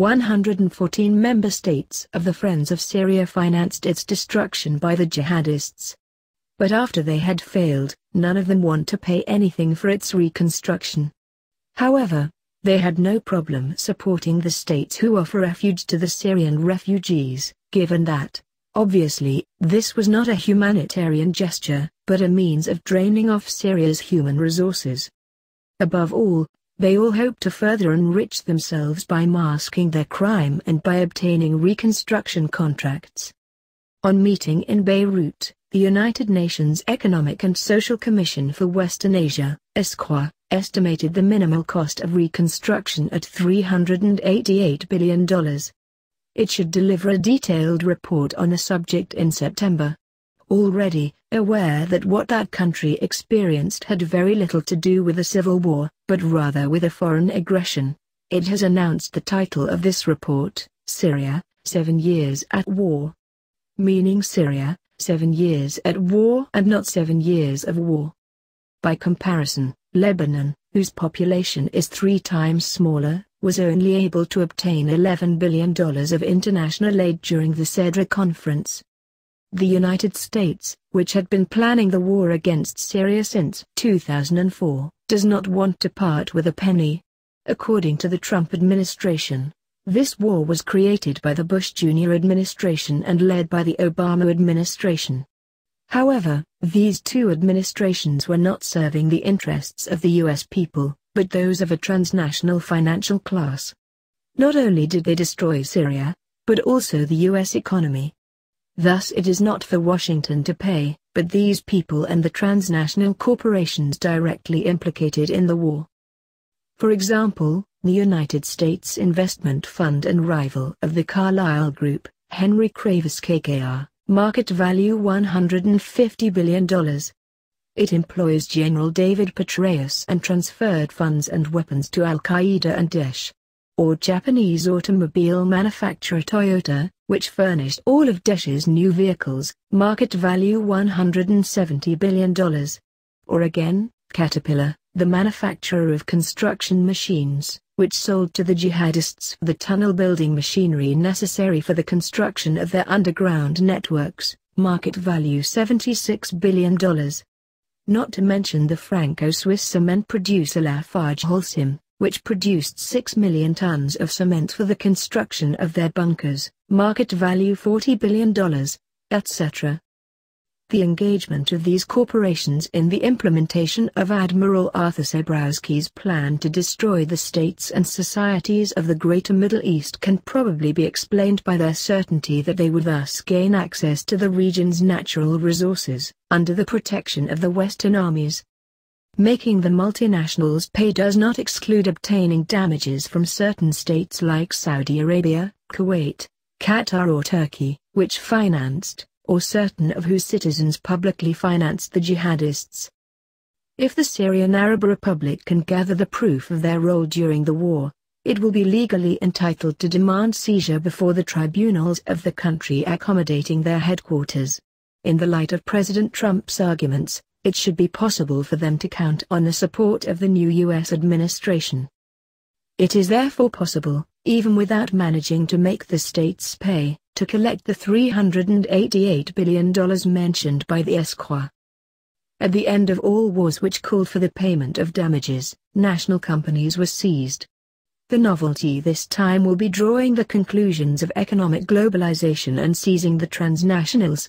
114 member states of the Friends of Syria financed its destruction by the jihadists. But after they had failed, none of them want to pay anything for its reconstruction. However, they had no problem supporting the states who offer refuge to the Syrian refugees, given that, obviously, this was not a humanitarian gesture, but a means of draining off Syria's human resources. Above all, they all hope to further enrich themselves by masking their crime and by obtaining reconstruction contracts. On meeting in Beirut, the United Nations Economic and Social Commission for Western Asia, ESCWA, estimated the minimal cost of reconstruction at $388 billion. It should deliver a detailed report on the subject in September. Already aware that what that country experienced had very little to do with a civil war, but rather with a foreign aggression, it has announced the title of this report, Syria, 7 Years at War. Meaning Syria, 7 years at war and not 7 years of war. By comparison, Lebanon, whose population is 3 times smaller, was only able to obtain $11 billion of international aid during the Cedra conference. The United States, which had been planning the war against Syria since 2004, does not want to part with a penny. According to the Trump administration, this war was created by the Bush Jr. administration and led by the Obama administration. However, these two administrations were not serving the interests of the U.S. people, but those of a transnational financial class. Not only did they destroy Syria, but also the U.S. economy. Thus it is not for Washington to pay, but these people and the transnational corporations directly implicated in the war. For example, the United States investment fund and rival of the Carlyle Group, Henry Kravis KKR, market value $150 billion. It employs General David Petraeus and transferred funds and weapons to Al-Qaeda and Daesh. Or Japanese automobile manufacturer Toyota, which furnished all of Daesh's new vehicles, market value $170 billion. Or again, Caterpillar, the manufacturer of construction machines, which sold to the jihadists the tunnel-building machinery necessary for the construction of their underground networks, market value $76 billion. Not to mention the Franco-Swiss cement producer Lafarge-Holcim, which produced 6 million tons of cement for the construction of their bunkers, market value $40 billion, etc. The engagement of these corporations in the implementation of Admiral Arthur Zebrowski's plan to destroy the states and societies of the Greater Middle East can probably be explained by their certainty that they would thus gain access to the region's natural resources, under the protection of the Western armies. Making the multinationals pay does not exclude obtaining damages from certain states like Saudi Arabia, Kuwait, Qatar or Turkey, which financed, or certain of whose citizens publicly financed the jihadists. If the Syrian Arab Republic can gather the proof of their role during the war, it will be legally entitled to demand seizure before the tribunals of the country accommodating their headquarters. In the light of President Trump's arguments, it should be possible for them to count on the support of the new U.S. administration. It is therefore possible, even without managing to make the states pay, to collect the $388 billion mentioned by the ESCWA. At the end of all wars which called for the payment of damages, national companies were seized. The novelty this time will be drawing the conclusions of economic globalization and seizing the transnationals,